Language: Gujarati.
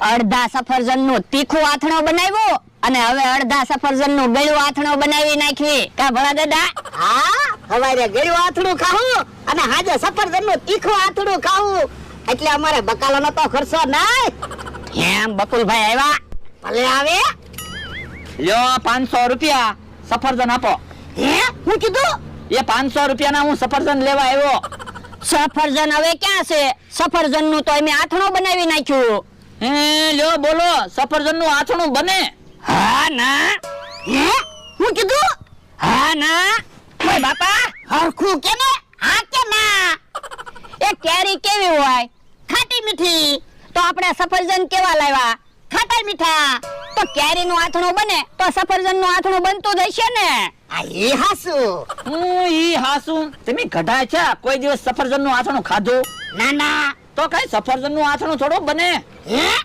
અડધા સફરજનનું તીખું આથણો બનાવ્યો અને હવે અડધા સફરજનનું ગળ્યું આથણો બનાવી નાખવી કા ભલા દાદા? હા, હવારે ગળ્યું આથણું ખાવું અને હાજે સફરજનનું તીખું આથણું ખાવું એટલે અમારે બકાલાનો તો ખર્ચો નહીં. એમ બકુલભાઈ આવ્યા? ભલે આવે. લ્યો 500 રૂપિયા સફરજન આપો. હે, હું કીધું? એ 500 રૂપિયાના હું સફરજન લેવા આવ્યો. સફરજન હવે ક્યાં છે? સફરજનનું તો અમે આથણો બનાવી નાખ્યું. હે લ્યો બોલો, સફરજનનું આથણું બને? હા ના. હે, હું કીધું? હા ના. ઓય બાપા, હરખું કે ને? હા કે ના? એ કેરી કેવી હોય? ખાટી મીઠી. તો આપણે સફરજન કેવા લાવ્યા? ખાટા મીઠા. તો કેરીનું આથણું બને તો સફરજનનું આથણું બનતું જ હશે ને? આ એ હાસુ. હું ઈ હાસુ? તમે ગઢા છે, કોઈ દિવસ સફરજનનું આથણું ખાધું? ના ના. તો કઈ સફરજનનું આથણું થોડું બને? હે,